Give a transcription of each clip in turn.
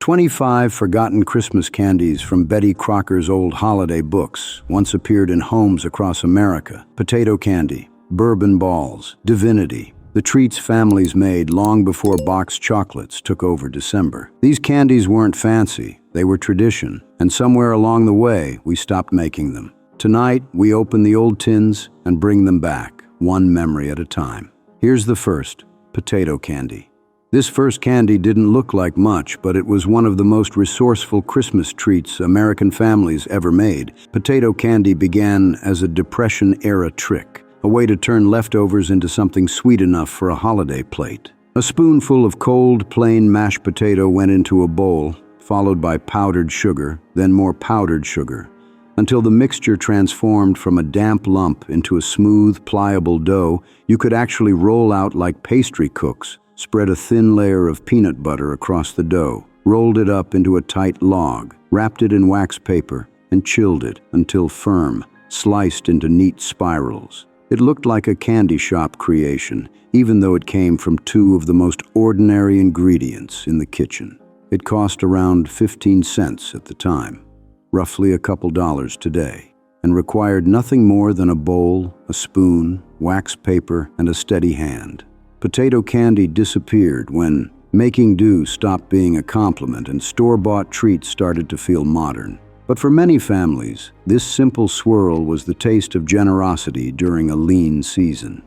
25 forgotten Christmas candies from Betty Crocker's old holiday books once appeared in homes across America. Potato candy, Bourbon Balls, Divinity, the treats families made long before boxed chocolates took over December. These candies weren't fancy, they were tradition, and somewhere along the way, we stopped making them. Tonight, we open the old tins and bring them back, one memory at a time. Here's the first, potato candy. This first candy didn't look like much, but it was one of the most resourceful Christmas treats American families ever made. Potato candy began as a Depression-era trick, a way to turn leftovers into something sweet enough for a holiday plate. A spoonful of cold, plain mashed potato went into a bowl, followed by powdered sugar, then more powdered sugar, until the mixture transformed from a damp lump into a smooth, pliable dough you could actually roll out like pastry cooks. Spread a thin layer of peanut butter across the dough, rolled it up into a tight log, wrapped it in wax paper, and chilled it until firm, sliced into neat spirals. It looked like a candy shop creation, even though it came from two of the most ordinary ingredients in the kitchen. It cost around 15 cents at the time, roughly a couple dollars today, and required nothing more than a bowl, a spoon, wax paper, and a steady hand. Potato candy disappeared when making do stopped being a compliment and store-bought treats started to feel modern. But for many families, this simple swirl was the taste of generosity during a lean season.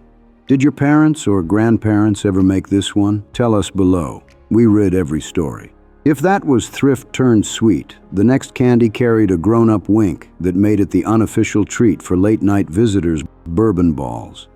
Did your parents or grandparents ever make this one? Tell us below. We read every story. If that was thrift turned sweet, the next candy carried a grown-up wink that made it the unofficial treat for late-night visitors, Bourbon Balls.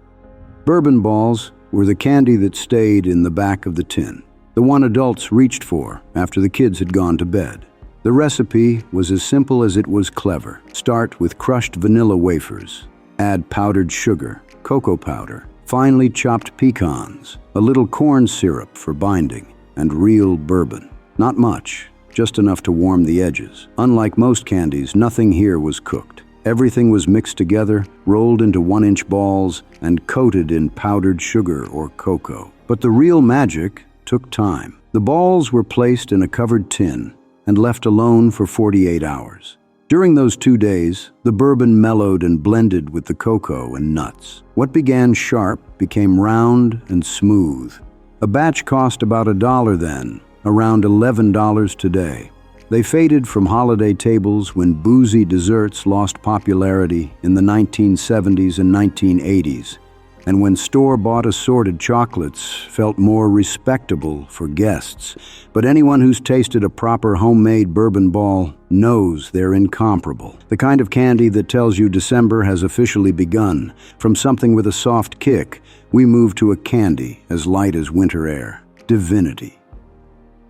Bourbon Balls were the candy that stayed in the back of the tin, the one adults reached for after the kids had gone to bed. The recipe was as simple as it was clever. Start with crushed vanilla wafers. Add powdered sugar, cocoa powder, finely chopped pecans, a little corn syrup for binding, and real bourbon. Not much, just enough to warm the edges. Unlike most candies, nothing here was cooked. Everything was mixed together, rolled into 1-inch balls, and coated in powdered sugar or cocoa. But the real magic took time. The balls were placed in a covered tin and left alone for 48 hours. During those 2 days, the bourbon mellowed and blended with the cocoa and nuts. What began sharp became round and smooth. A batch cost about $1 then, around $11 today. They faded from holiday tables when boozy desserts lost popularity in the 1970s and 1980s, and when store-bought assorted chocolates felt more respectable for guests. But anyone who's tasted a proper homemade bourbon ball knows they're incomparable. The kind of candy that tells you December has officially begun. From something with a soft kick, we move to a candy as light as winter air, Divinity.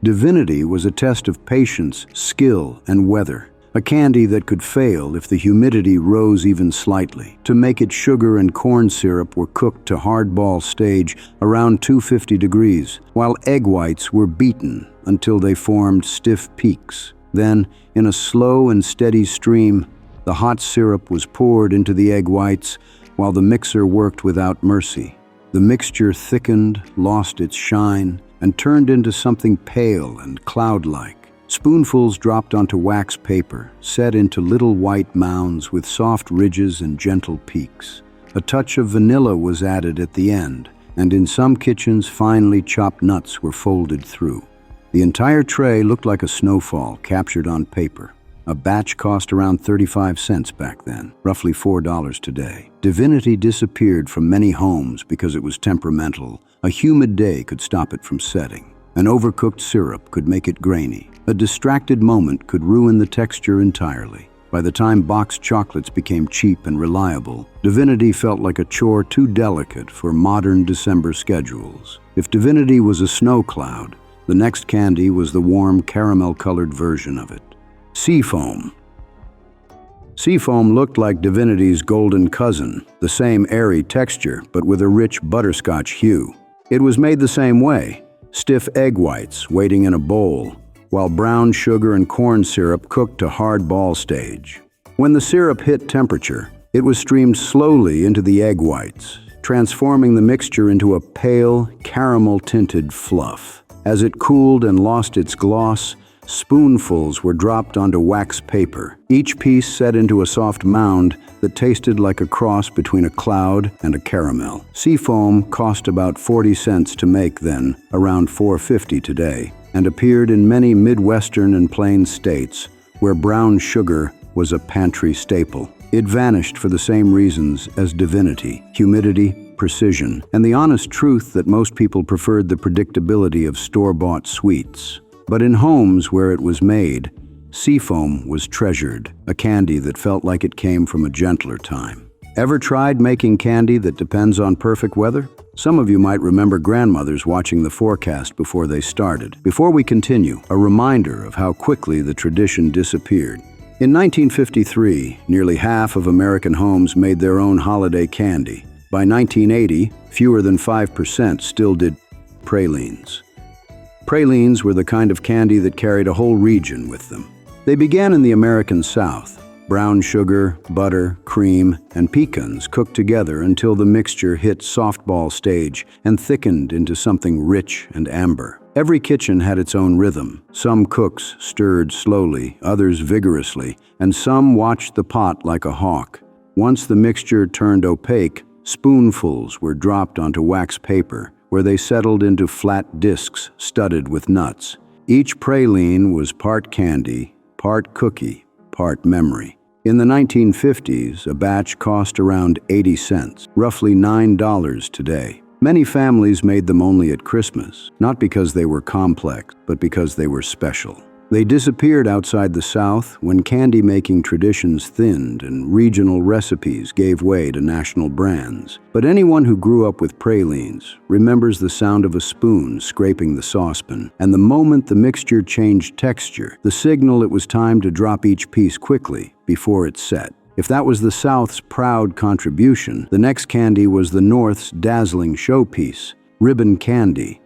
Divinity was a test of patience, skill, and weather. A candy that could fail if the humidity rose even slightly. To make it, sugar and corn syrup were cooked to hardball stage around 250 degrees, while egg whites were beaten until they formed stiff peaks. Then, in a slow and steady stream, the hot syrup was poured into the egg whites while the mixer worked without mercy. The mixture thickened, lost its shine, and turned into something pale and cloud-like. Spoonfuls dropped onto wax paper, set into little white mounds with soft ridges and gentle peaks. A touch of vanilla was added at the end, and in some kitchens, finely chopped nuts were folded through. The entire tray looked like a snowfall captured on paper. A batch cost around 35 cents back then, roughly $4 today. Divinity disappeared from many homes because it was temperamental. A humid day could stop it from setting. An overcooked syrup could make it grainy. A distracted moment could ruin the texture entirely. By the time boxed chocolates became cheap and reliable, Divinity felt like a chore too delicate for modern December schedules. If Divinity was a snow cloud, the next candy was the warm caramel-colored version of it. Seafoam. Seafoam looked like Divinity's golden cousin, the same airy texture, but with a rich butterscotch hue. It was made the same way, stiff egg whites waiting in a bowl, while brown sugar and corn syrup cooked to hard ball stage. When the syrup hit temperature, it was streamed slowly into the egg whites, transforming the mixture into a pale, caramel-tinted fluff. As it cooled and lost its gloss, Spoonfuls were dropped onto wax paper, each piece set into a soft mound that tasted like a cross between a cloud and a caramel. Seafoam cost about 40 cents to make then, around $4.50 today, and appeared in many Midwestern and Plains states where brown sugar was a pantry staple. It vanished for the same reasons as Divinity: humidity, precision, and the honest truth that most people preferred the predictability of store-bought sweets. But in homes where it was made, Seafoam was treasured, a candy that felt like it came from a gentler time. Ever tried making candy that depends on perfect weather? Some of you might remember grandmothers watching the forecast before they started. Before we continue, a reminder of how quickly the tradition disappeared. In 1953, nearly half of American homes made their own holiday candy. By 1980, fewer than 5% still did pralines. Pralines were the kind of candy that carried a whole region with them. They began in the American South. Brown sugar, butter, cream, and pecans cooked together until the mixture hit softball stage and thickened into something rich and amber. Every kitchen had its own rhythm. Some cooks stirred slowly, others vigorously, and some watched the pot like a hawk. Once the mixture turned opaque, spoonfuls were dropped onto wax paper, where they settled into flat discs studded with nuts. Each praline was part candy, part cookie, part memory. In the 1950s, a batch cost around 80 cents, roughly $9 today. Many families made them only at Christmas, not because they were complex, but because they were special. They disappeared outside the South when candy-making traditions thinned and regional recipes gave way to national brands. But anyone who grew up with pralines remembers the sound of a spoon scraping the saucepan, and the moment the mixture changed texture, the signal it was time to drop each piece quickly before it set. If that was the South's proud contribution, the next candy was the North's dazzling showpiece, ribbon candy.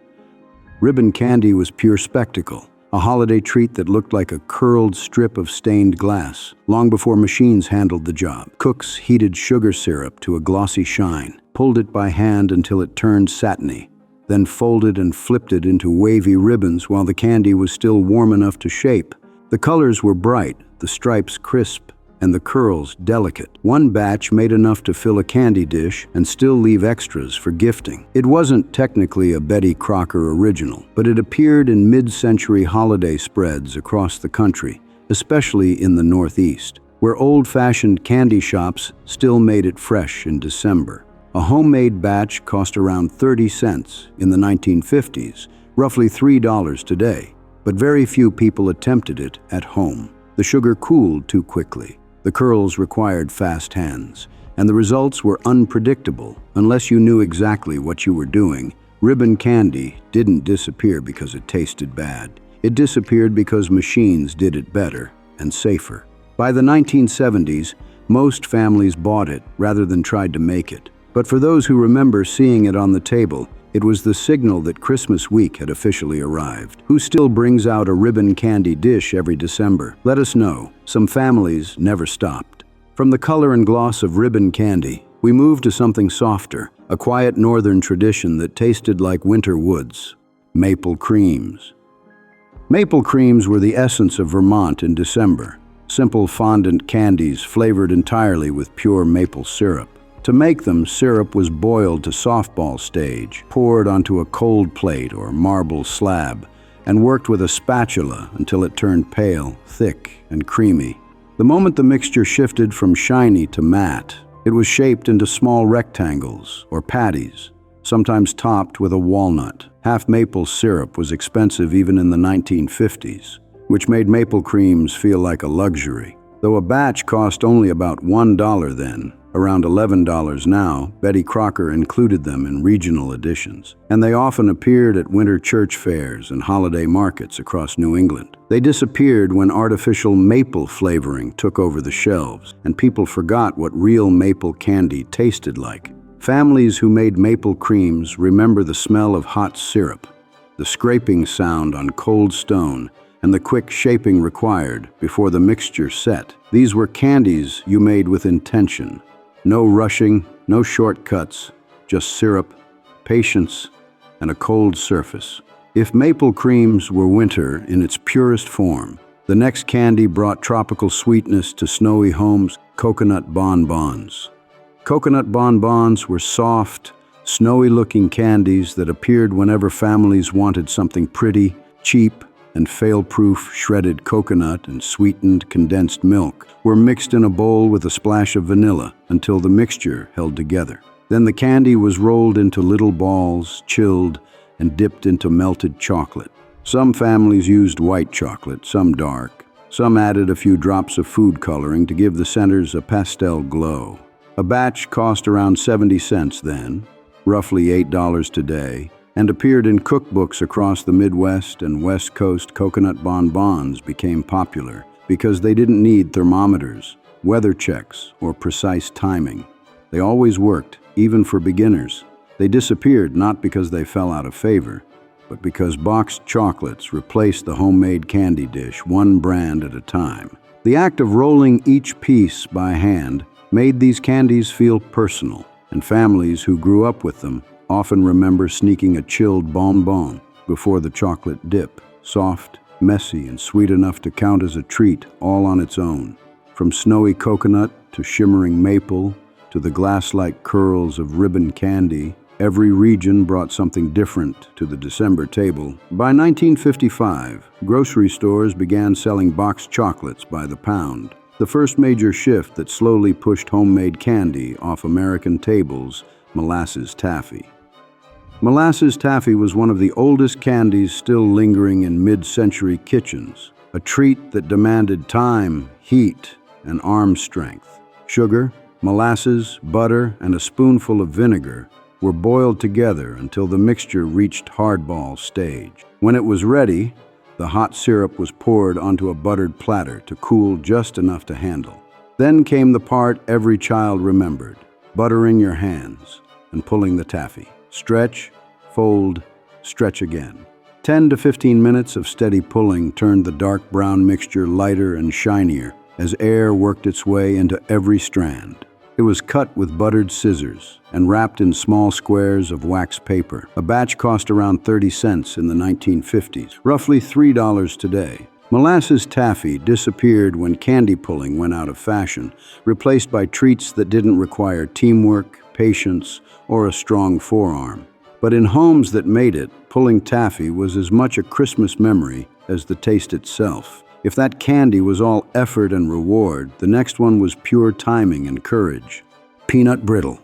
Ribbon candy was pure spectacle, a holiday treat that looked like a curled strip of stained glass. Long before machines handled the job, cooks heated sugar syrup to a glossy shine, pulled it by hand until it turned satiny, then folded and flipped it into wavy ribbons while the candy was still warm enough to shape. The colors were bright, the stripes crisp, and the curls delicate. One batch made enough to fill a candy dish and still leave extras for gifting. It wasn't technically a Betty Crocker original, but it appeared in mid-century holiday spreads across the country, especially in the Northeast, where old-fashioned candy shops still made it fresh in December. A homemade batch cost around 30 cents in the 1950s, roughly $3 today, but very few people attempted it at home. The sugar cooled too quickly. The curls required fast hands, and the results were unpredictable unless you knew exactly what you were doing. Ribbon candy didn't disappear because it tasted bad. It disappeared because machines did it better and safer. By the 1970s, most families bought it rather than tried to make it. But for those who remember seeing it on the table, it was the signal that Christmas week had officially arrived. Who still brings out a ribbon candy dish every December? Let us know. Some families never stopped. From the color and gloss of ribbon candy, we moved to something softer, a quiet northern tradition that tasted like winter woods: maple creams. Maple creams were the essence of Vermont in December. Simple fondant candies flavored entirely with pure maple syrup. To make them, syrup was boiled to softball stage, poured onto a cold plate or marble slab, and worked with a spatula until it turned pale, thick, and creamy. The moment the mixture shifted from shiny to matte, it was shaped into small rectangles or patties, sometimes topped with a walnut. Half maple syrup was expensive even in the 1950s, which made maple creams feel like a luxury. Though a batch cost only about $1 then, around $11 now, Betty Crocker included them in regional editions, and they often appeared at winter church fairs and holiday markets across New England. They disappeared when artificial maple flavoring took over the shelves, and people forgot what real maple candy tasted like. Families who made maple creams remember the smell of hot syrup, the scraping sound on cold stone, and the quick shaping required before the mixture set. These were candies you made with intention. No rushing, no shortcuts, just syrup, patience, and a cold surface. If maple creams were winter in its purest form, the next candy brought tropical sweetness to snowy homes: coconut bonbons. Coconut bonbons were soft, snowy-looking candies that appeared whenever families wanted something pretty, cheap, and fail-proof. Shredded coconut and sweetened condensed milk were mixed in a bowl with a splash of vanilla until the mixture held together. Then the candy was rolled into little balls, chilled, and dipped into melted chocolate. Some families used white chocolate, some dark. Some added a few drops of food coloring to give the centers a pastel glow. A batch cost around 70 cents then, roughly $8 today, and appeared in cookbooks across the Midwest and West Coast. Coconut bonbons became popular because they didn't need thermometers, weather checks, or precise timing. They always worked, even for beginners. They disappeared not because they fell out of favor, but because boxed chocolates replaced the homemade candy dish, one brand at a time. The act of rolling each piece by hand made these candies feel personal, and families who grew up with them often remember sneaking a chilled bonbon before the chocolate dip, soft, messy, and sweet enough to count as a treat all on its own. From snowy coconut to shimmering maple to the glass-like curls of ribbon candy, every region brought something different to the December table. By 1955, grocery stores began selling boxed chocolates by the pound, the first major shift that slowly pushed homemade candy off American tables. Molasses taffy. Molasses taffy was one of the oldest candies still lingering in mid-century kitchens, a treat that demanded time, heat, and arm strength. Sugar, molasses, butter, and a spoonful of vinegar were boiled together until the mixture reached hardball stage. When it was ready, the hot syrup was poured onto a buttered platter to cool just enough to handle. Then came the part every child remembered: buttering your hands and pulling the taffy. Stretch, fold, stretch again. 10 to 15 minutes of steady pulling turned the dark brown mixture lighter and shinier as air worked its way into every strand. It was cut with buttered scissors and wrapped in small squares of wax paper. A batch cost around 30 cents in the 1950s, roughly $3 today. Molasses taffy disappeared when candy pulling went out of fashion, replaced by treats that didn't require teamwork, patience, or a strong forearm. But in homes that made it, pulling taffy was as much a Christmas memory as the taste itself. If that candy was all effort and reward, the next one was pure timing and courage. Peanut brittle.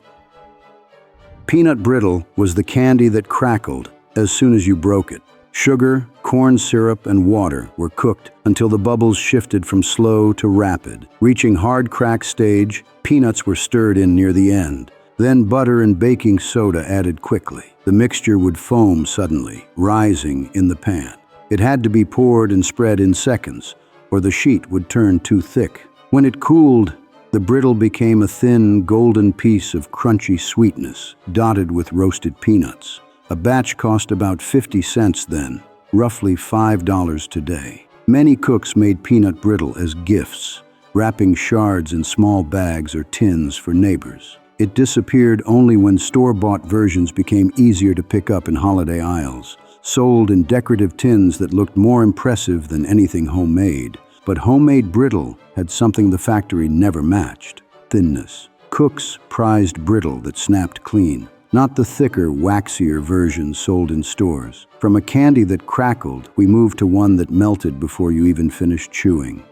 Peanut brittle was the candy that crackled as soon as you broke it. Sugar, corn syrup, and water were cooked until the bubbles shifted from slow to rapid. Reaching hard crack stage, peanuts were stirred in near the end. Then butter and baking soda added quickly. The mixture would foam suddenly, rising in the pan. It had to be poured and spread in seconds, or the sheet would turn too thick. When it cooled, the brittle became a thin, golden piece of crunchy sweetness, dotted with roasted peanuts. A batch cost about 50 cents then, roughly $5 today. Many cooks made peanut brittle as gifts, wrapping shards in small bags or tins for neighbors. It disappeared only when store-bought versions became easier to pick up in holiday aisles, sold in decorative tins that looked more impressive than anything homemade. But homemade brittle had something the factory never matched: thinness. Cooks prized brittle that snapped clean, not the thicker, waxier versions sold in stores. From a candy that crackled, we moved to one that melted before you even finished chewing: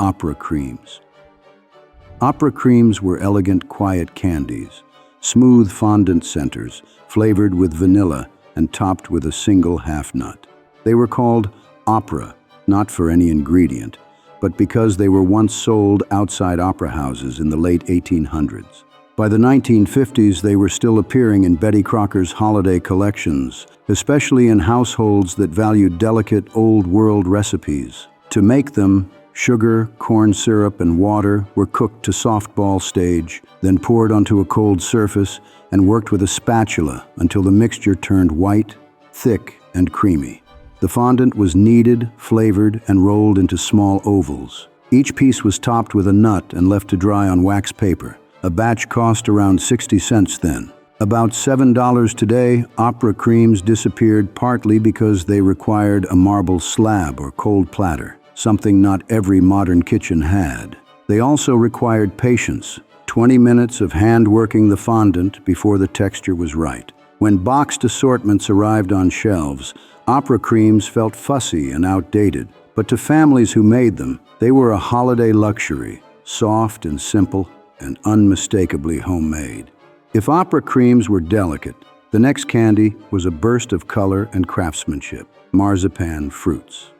opera creams. Opera creams were elegant, quiet candies, smooth fondant centers, flavored with vanilla and topped with a single half-nut. They were called opera, not for any ingredient, but because they were once sold outside opera houses in the late 1800s. By the 1950s, they were still appearing in Betty Crocker's holiday collections, especially in households that valued delicate, old-world recipes. To make them, sugar, corn syrup, and water were cooked to softball stage, then poured onto a cold surface and worked with a spatula until the mixture turned white, thick, and creamy. The fondant was kneaded, flavored, and rolled into small ovals. Each piece was topped with a nut and left to dry on wax paper. A batch cost around 60 cents then. About $7 today, opera creams disappeared partly because they required a marble slab or cold platter, something not every modern kitchen had. They also required patience, 20 minutes of hand-working the fondant before the texture was right. When boxed assortments arrived on shelves, opera creams felt fussy and outdated. But to families who made them, they were a holiday luxury, soft and simple and unmistakably homemade. If opera creams were delicate, the next candy was a burst of color and craftsmanship: marzipan fruits.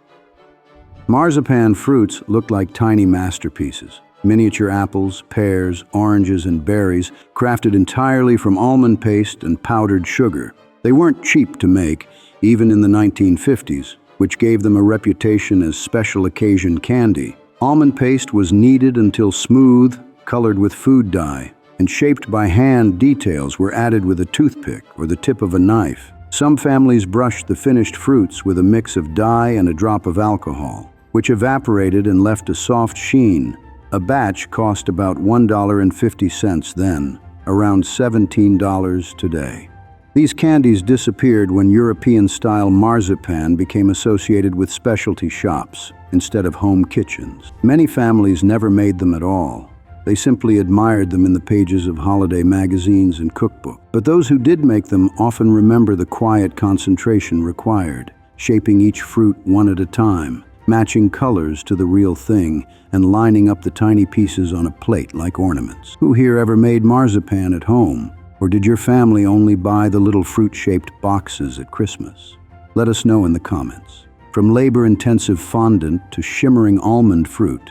Marzipan fruits looked like tiny masterpieces. Miniature apples, pears, oranges, and berries crafted entirely from almond paste and powdered sugar. They weren't cheap to make, even in the 1950s, which gave them a reputation as special occasion candy. Almond paste was kneaded until smooth, colored with food dye, and shaped by hand. Details were added with a toothpick or the tip of a knife. Some families brushed the finished fruits with a mix of dye and a drop of alcohol, which evaporated and left a soft sheen. A batch cost about $1.50 then, around $17 today. These candies disappeared when European-style marzipan became associated with specialty shops instead of home kitchens. Many families never made them at all. They simply admired them in the pages of holiday magazines and cookbooks. But those who did make them often remember the quiet concentration required, shaping each fruit one at a time, matching colors to the real thing, and lining up the tiny pieces on a plate like ornaments. Who here ever made marzipan at home? Or did your family only buy the little fruit-shaped boxes at Christmas? Let us know in the comments. From labor-intensive fondant to shimmering almond fruit,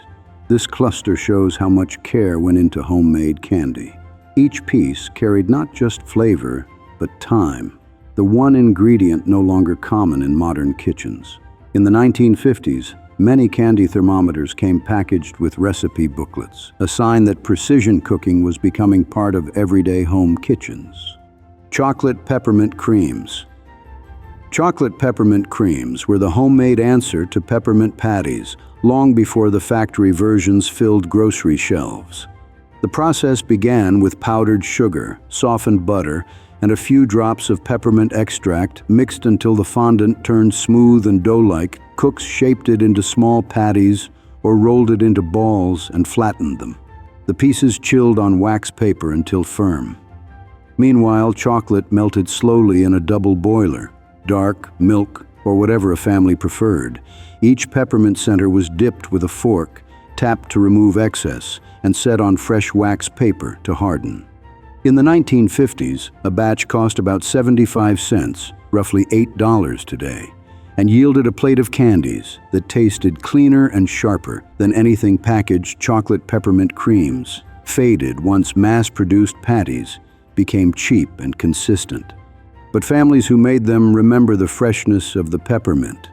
this cluster shows how much care went into homemade candy. Each piece carried not just flavor, but time, the one ingredient no longer common in modern kitchens. In the 1950s, many candy thermometers came packaged with recipe booklets, a sign that precision cooking was becoming part of everyday home kitchens. Chocolate peppermint creams. Chocolate peppermint creams were the homemade answer to peppermint patties, long before the factory versions filled grocery shelves. The process began with powdered sugar, softened butter, and a few drops of peppermint extract mixed until the fondant turned smooth and dough-like. Cooks shaped it into small patties or rolled it into balls and flattened them. The pieces chilled on wax paper until firm. Meanwhile, chocolate melted slowly in a double boiler, dark, milk, or whatever a family preferred. Each peppermint center was dipped with a fork, tapped to remove excess, and set on fresh wax paper to harden. In the 1950s, a batch cost about 75 cents, roughly $8 today, and yielded a plate of candies that tasted cleaner and sharper than anything packaged. Chocolate peppermint creams faded once mass-produced patties became cheap and consistent. But families who made them remember the freshness of the peppermint,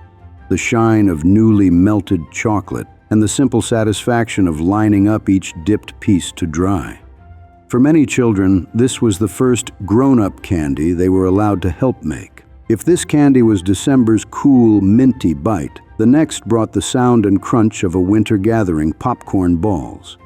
the shine of newly melted chocolate, and the simple satisfaction of lining up each dipped piece to dry. For many children, this was the first grown-up candy they were allowed to help make. If this candy was December's cool, minty bite, the next brought the sound and crunch of a winter gathering: popcorn balls.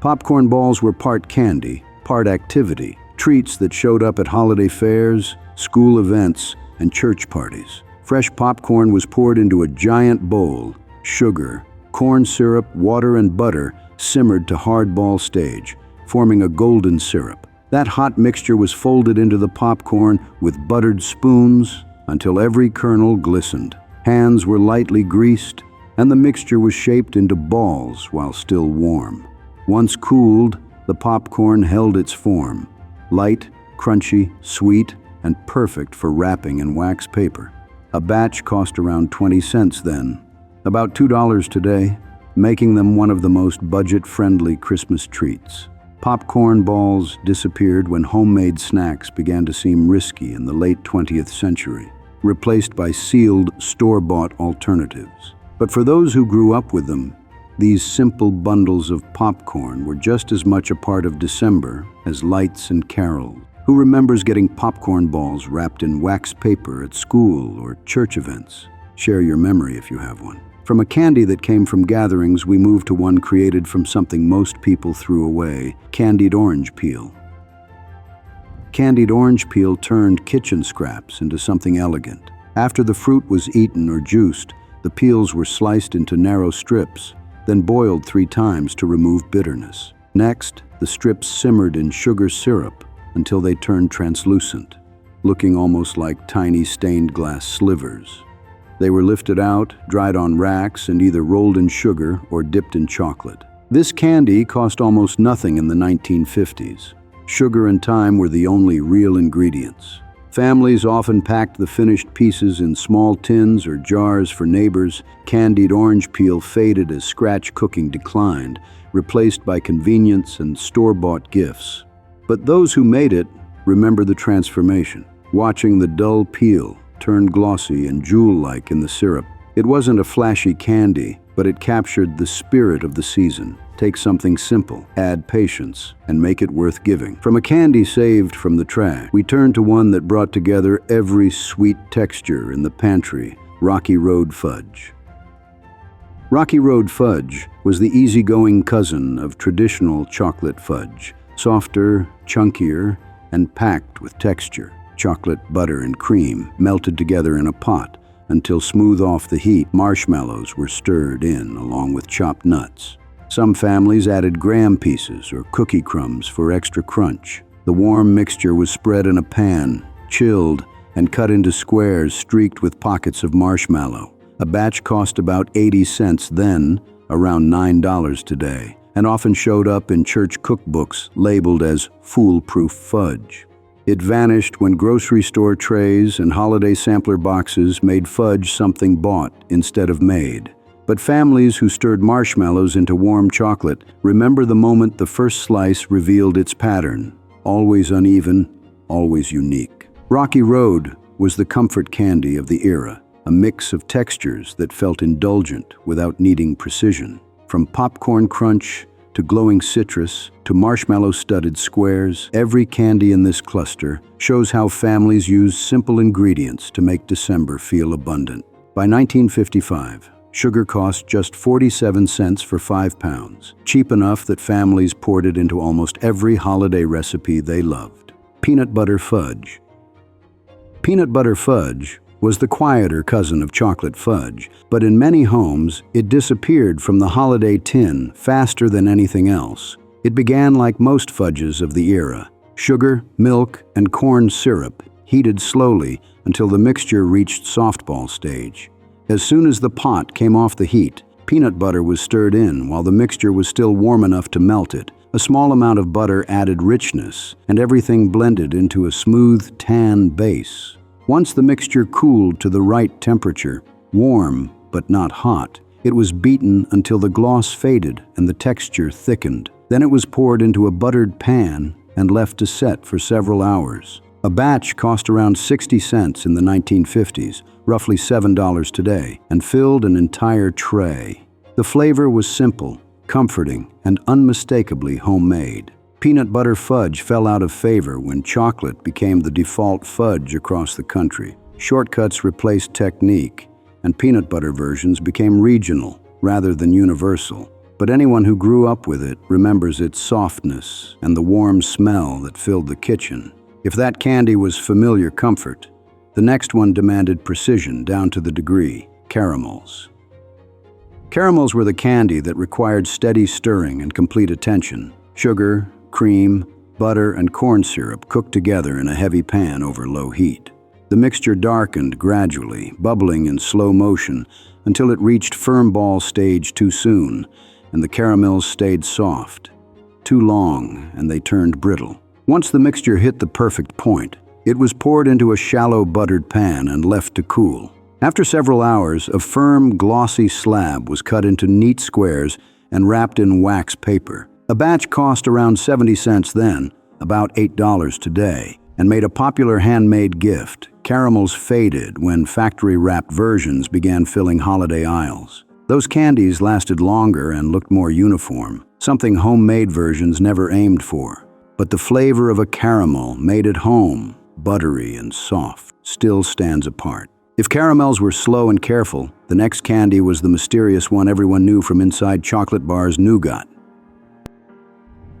Popcorn balls were part candy, part activity, treats that showed up at holiday fairs, school events, and church parties. Fresh popcorn was poured into a giant bowl. Sugar, corn syrup, water, and butter simmered to hardball stage, forming a golden syrup. That hot mixture was folded into the popcorn with buttered spoons until every kernel glistened. Hands were lightly greased, and the mixture was shaped into balls while still warm. Once cooled, the popcorn held its form: light, crunchy, sweet, and perfect for wrapping in wax paper. A batch cost around 20 cents then, about $2 today, making them one of the most budget-friendly Christmas treats. Popcorn balls disappeared when homemade snacks began to seem risky in the late 20th century, replaced by sealed, store-bought alternatives. But for those who grew up with them, these simple bundles of popcorn were just as much a part of December as lights and carols. Who remembers getting popcorn balls wrapped in wax paper at school or church events? Share your memory if you have one. From a candy that came from gatherings, we move to one created from something most people threw away: candied orange peel. Candied orange peel turned kitchen scraps into something elegant. After the fruit was eaten or juiced, the peels were sliced into narrow strips, then boiled 3 times to remove bitterness. Next, the strips simmered in sugar syrup until they turned translucent, looking almost like tiny stained glass slivers. They were lifted out, dried on racks, and either rolled in sugar or dipped in chocolate. This candy cost almost nothing in the 1950s. Sugar and time were the only real ingredients. Families often packed the finished pieces in small tins or jars for neighbors. Candied orange peel faded as scratch cooking declined, replaced by convenience and store-bought gifts. But those who made it remember the transformation, watching the dull peel turn glossy and jewel-like in the syrup. It wasn't a flashy candy, but it captured the spirit of the season. Take something simple, add patience, and make it worth giving. From a candy saved from the trash, we turn to one that brought together every sweet texture in the pantry, Rocky Road Fudge. Rocky Road Fudge was the easygoing cousin of traditional chocolate fudge, softer, chunkier, and packed with texture. Chocolate, butter, and cream melted together in a pot until smooth off the heat. Marshmallows were stirred in along with chopped nuts. Some families added graham pieces or cookie crumbs for extra crunch. The warm mixture was spread in a pan, chilled, and cut into squares streaked with pockets of marshmallow. A batch cost about 80 cents then, around $9 today, and often showed up in church cookbooks labeled as foolproof fudge. It vanished when grocery store trays and holiday sampler boxes made fudge something bought instead of made. But families who stirred marshmallows into warm chocolate remember the moment the first slice revealed its pattern, always uneven, always unique. Rocky Road was the comfort candy of the era, a mix of textures that felt indulgent without needing precision. From popcorn crunch to glowing citrus to marshmallow-studded squares, every candy in this cluster shows how families used simple ingredients to make December feel abundant. By 1955, sugar cost just 47 cents for 5 pounds, cheap enough that families poured it into almost every holiday recipe they loved. Peanut butter fudge. Peanut butter fudge was the quieter cousin of chocolate fudge, but in many homes, it disappeared from the holiday tin faster than anything else. It began like most fudges of the era. Sugar, milk, and corn syrup heated slowly until the mixture reached softball stage. As soon as the pot came off the heat, peanut butter was stirred in while the mixture was still warm enough to melt it. A small amount of butter added richness, and everything blended into a smooth tan base. Once the mixture cooled to the right temperature, warm but not hot, it was beaten until the gloss faded and the texture thickened. Then it was poured into a buttered pan and left to set for several hours. A batch cost around 60 cents in the 1950s, roughly $7 today, and filled an entire tray. The flavor was simple, comforting, and unmistakably homemade. Peanut butter fudge fell out of favor when chocolate became the default fudge across the country. Shortcuts replaced technique, and peanut butter versions became regional rather than universal. But anyone who grew up with it remembers its softness and the warm smell that filled the kitchen. If that candy was familiar comfort, the next one demanded precision down to the degree: caramels. Caramels were the candy that required steady stirring and complete attention. Sugar, cream, butter, and corn syrup cooked together in a heavy pan over low heat. The mixture darkened gradually, bubbling in slow motion until it reached firm ball stage too soon, and the caramels stayed soft. Too long, and they turned brittle. Once the mixture hit the perfect point, it was poured into a shallow buttered pan and left to cool. After several hours, a firm, glossy slab was cut into neat squares and wrapped in wax paper. A batch cost around 70 cents then, about $8 today, and made a popular handmade gift. Caramels faded when factory-wrapped versions began filling holiday aisles. Those candies lasted longer and looked more uniform, something homemade versions never aimed for. But the flavor of a caramel made at home, buttery and soft, still stands apart. If caramels were slow and careful, the next candy was the mysterious one everyone knew from inside chocolate bars: nougat.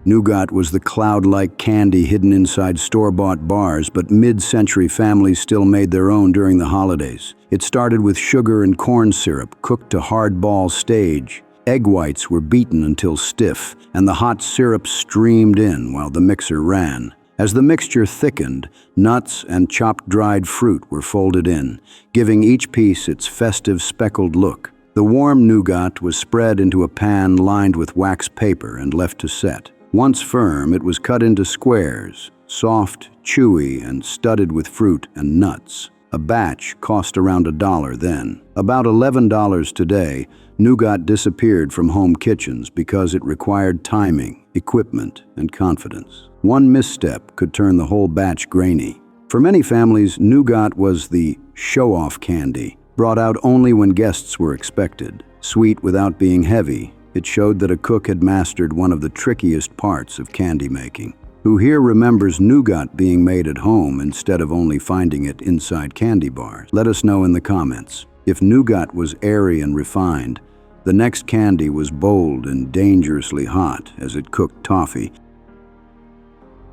Nougat was the cloud-like candy hidden inside store-bought bars, but mid-century families still made their own during the holidays. It started with sugar and corn syrup cooked to hard ball stage. Egg whites were beaten until stiff, and the hot syrup streamed in while the mixer ran. As the mixture thickened, nuts and chopped dried fruit were folded in, giving each piece its festive speckled look. The warm nougat was spread into a pan lined with wax paper and left to set. Once firm, it was cut into squares, soft, chewy, and studded with fruit and nuts. A batch cost around $1 then. About $11 today, nougat disappeared from home kitchens because it required timing, equipment, and confidence. One misstep could turn the whole batch grainy. For many families, nougat was the show-off candy, brought out only when guests were expected. Sweet without being heavy, it showed that a cook had mastered one of the trickiest parts of candy making. Who here remembers nougat being made at home instead of only finding it inside candy bars? Let us know in the comments. If nougat was airy and refined, the next candy was bold and dangerously hot as it cooked toffee.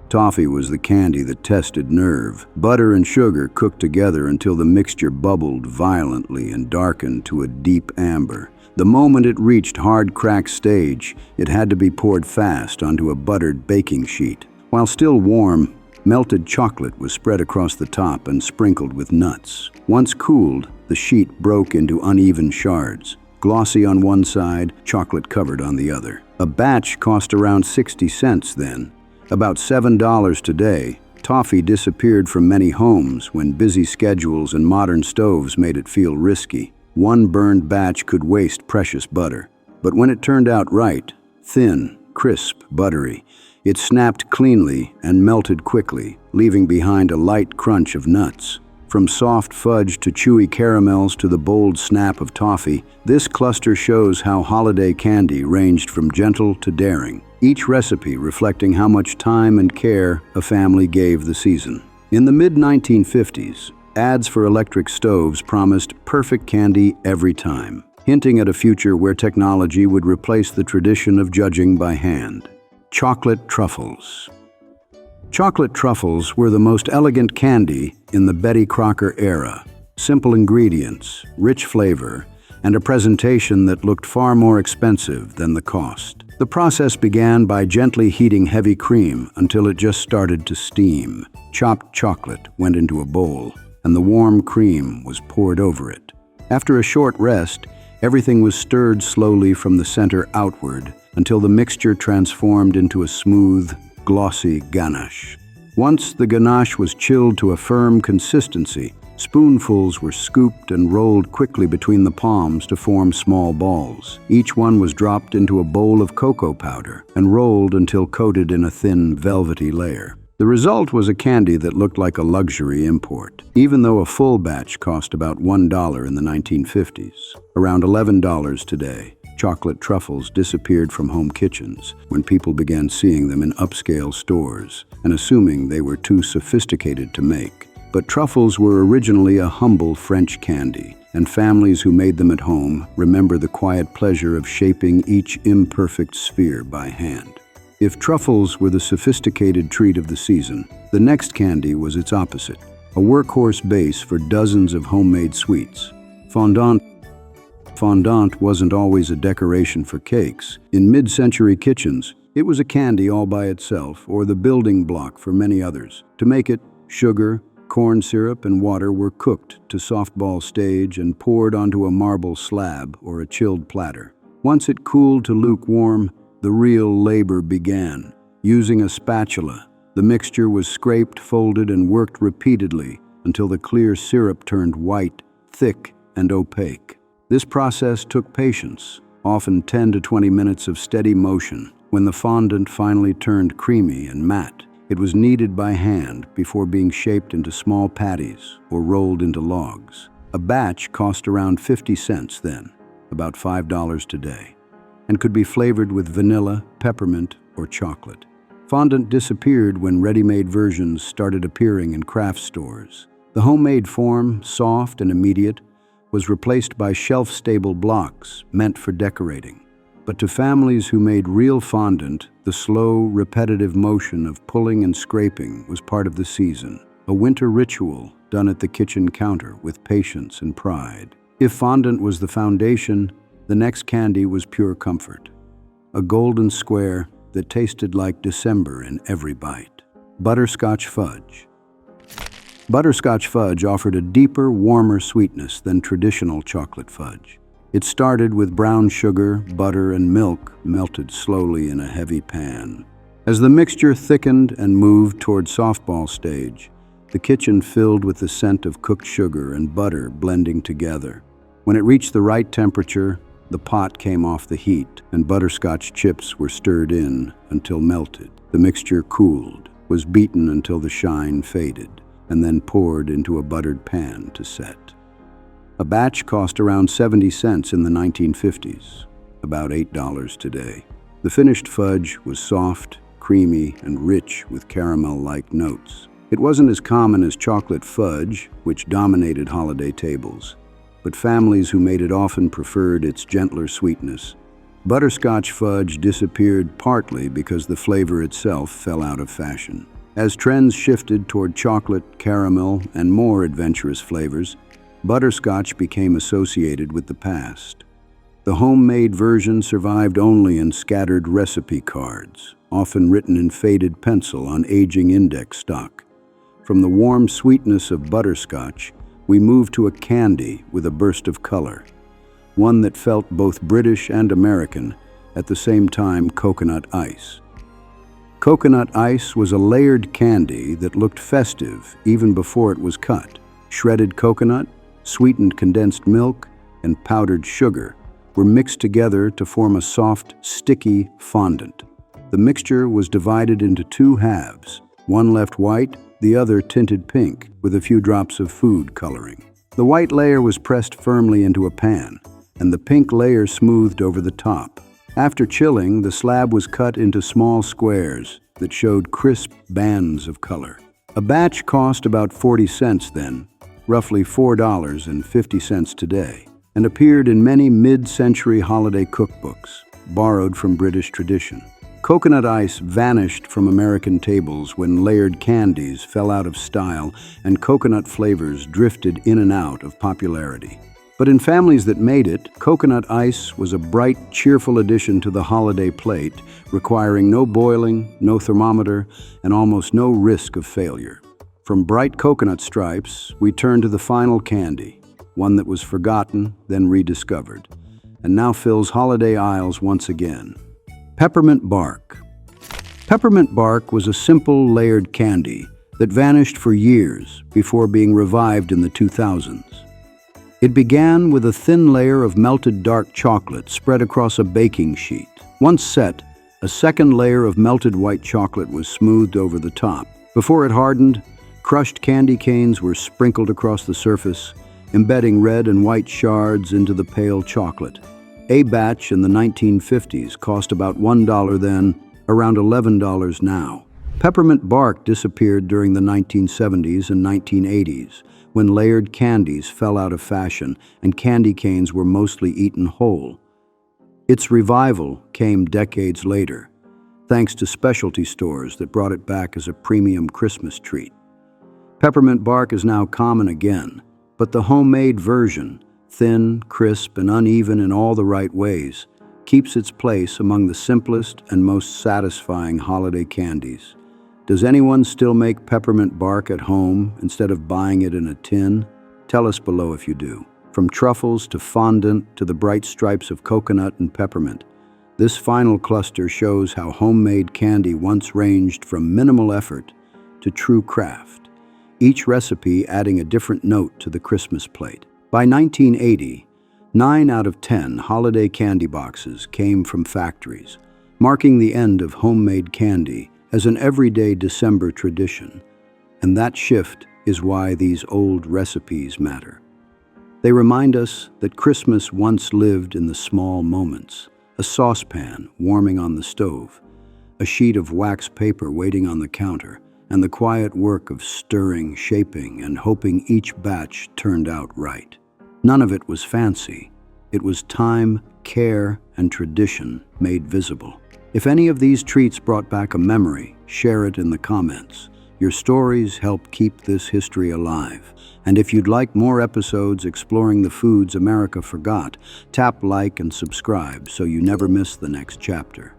Toffee was the candy that tested nerve. Butter and sugar cooked together until the mixture bubbled violently and darkened to a deep amber. The moment it reached hard crack stage, it had to be poured fast onto a buttered baking sheet. While still warm, melted chocolate was spread across the top and sprinkled with nuts. Once cooled, the sheet broke into uneven shards, glossy on one side, chocolate covered on the other. A batch cost around 60 cents then. About $7 today. Toffee disappeared from many homes when busy schedules and modern stoves made it feel risky. One burned batch could waste precious butter. But when it turned out right, thin, crisp, buttery, it snapped cleanly and melted quickly, leaving behind a light crunch of nuts. From soft fudge to chewy caramels to the bold snap of toffee, this cluster shows how holiday candy ranged from gentle to daring, each recipe reflecting how much time and care a family gave the season. In the mid-1950s, ads for electric stoves promised perfect candy every time, hinting at a future where technology would replace the tradition of judging by hand. Chocolate truffles. Chocolate truffles were the most elegant candy in the Betty Crocker era. Simple ingredients, rich flavor, and a presentation that looked far more expensive than the cost. The process began by gently heating heavy cream until it just started to steam. Chopped chocolate went into a bowl, and the warm cream was poured over it. After a short rest, everything was stirred slowly from the center outward until the mixture transformed into a smooth, glossy ganache. Once the ganache was chilled to a firm consistency, spoonfuls were scooped and rolled quickly between the palms to form small balls. Each one was dropped into a bowl of cocoa powder and rolled until coated in a thin, velvety layer. The result was a candy that looked like a luxury import, even though a full batch cost about $1 in the 1950s. Around $11 today. Chocolate truffles disappeared from home kitchens when people began seeing them in upscale stores and assuming they were too sophisticated to make. But truffles were originally a humble French candy, and families who made them at home remember the quiet pleasure of shaping each imperfect sphere by hand. If truffles were the sophisticated treat of the season, the next candy was its opposite, a workhorse base for dozens of homemade sweets. Fondant wasn't always a decoration for cakes. In mid-century kitchens, it was a candy all by itself, or the building block for many others. To make it, sugar, corn syrup, and water were cooked to softball stage and poured onto a marble slab or a chilled platter. Once it cooled to lukewarm, the real labor began. Using a spatula, the mixture was scraped, folded, and worked repeatedly until the clear syrup turned white, thick, and opaque. This process took patience, often 10 to 20 minutes of steady motion. When the fondant finally turned creamy and matte, it was kneaded by hand before being shaped into small patties or rolled into logs. A batch cost around 50 cents then, about $5 today, and could be flavored with vanilla, peppermint, or chocolate. Fondant disappeared when ready-made versions started appearing in craft stores. The homemade form, soft and immediate, was replaced by shelf-stable blocks meant for decorating. But to families who made real fondant, the slow, repetitive motion of pulling and scraping was part of the season, a winter ritual done at the kitchen counter with patience and pride. If fondant was the foundation, the next candy was pure comfort. A golden square that tasted like December in every bite. Butterscotch fudge. Butterscotch fudge offered a deeper, warmer sweetness than traditional chocolate fudge. It started with brown sugar, butter, and milk melted slowly in a heavy pan. As the mixture thickened and moved toward softball stage, the kitchen filled with the scent of cooked sugar and butter blending together. When it reached the right temperature, the pot came off the heat, and butterscotch chips were stirred in until melted. The mixture cooled, was beaten until the shine faded, and then poured into a buttered pan to set. A batch cost around 70 cents in the 1950s, about $8 today. The finished fudge was soft, creamy, and rich with caramel-like notes. It wasn't as common as chocolate fudge, which dominated holiday tables, but families who made it often preferred its gentler sweetness. Butterscotch fudge disappeared partly because the flavor itself fell out of fashion. As trends shifted toward chocolate, caramel, and more adventurous flavors, butterscotch became associated with the past. The homemade version survived only in scattered recipe cards, often written in faded pencil on aging index stock. From the warm sweetness of butterscotch, we moved to a candy with a burst of color, one that felt both British and American, at the same time coconut ice. Coconut ice was a layered candy that looked festive even before it was cut. Shredded coconut, sweetened condensed milk, and powdered sugar were mixed together to form a soft, sticky fondant. The mixture was divided into two halves, one left white, the other tinted pink, with a few drops of food coloring. The white layer was pressed firmly into a pan, and the pink layer smoothed over the top. After chilling, the slab was cut into small squares that showed crisp bands of color. A batch cost about 40 cents then, roughly $4.50 today, and appeared in many mid-century holiday cookbooks, borrowed from British tradition. Coconut ice vanished from American tables when layered candies fell out of style and coconut flavors drifted in and out of popularity. But in families that made it, coconut ice was a bright, cheerful addition to the holiday plate, requiring no boiling, no thermometer, and almost no risk of failure. From bright coconut stripes, we turned to the final candy, one that was forgotten, then rediscovered, and now fills holiday aisles once again. Peppermint bark. Peppermint bark was a simple, layered candy that vanished for years before being revived in the 2000s. It began with a thin layer of melted dark chocolate spread across a baking sheet. Once set, a second layer of melted white chocolate was smoothed over the top. Before it hardened, crushed candy canes were sprinkled across the surface, embedding red and white shards into the pale chocolate. A batch in the 1950s cost about $1 then, around $11 now. Peppermint bark disappeared during the 1970s and 1980s, when layered candies fell out of fashion and candy canes were mostly eaten whole. Its revival came decades later, thanks to specialty stores that brought it back as a premium Christmas treat. Peppermint bark is now common again, but the homemade version, thin, crisp, and uneven in all the right ways, keeps its place among the simplest and most satisfying holiday candies. Does anyone still make peppermint bark at home instead of buying it in a tin? Tell us below if you do. From truffles to fondant to the bright stripes of coconut and peppermint, this final cluster shows how homemade candy once ranged from minimal effort to true craft, each recipe adding a different note to the Christmas plate. By 1980, 9 out of 10 holiday candy boxes came from factories, marking the end of homemade candy as an everyday December tradition. And that shift is why these old recipes matter. They remind us that Christmas once lived in the small moments: a saucepan warming on the stove, a sheet of wax paper waiting on the counter, and the quiet work of stirring, shaping, and hoping each batch turned out right. None of it was fancy, It was time, care, and tradition made visible. If any of these treats brought back a memory, share it in the comments. Your stories help keep this history alive. And if you'd like more episodes exploring the foods America forgot, tap like and subscribe so you never miss the next chapter.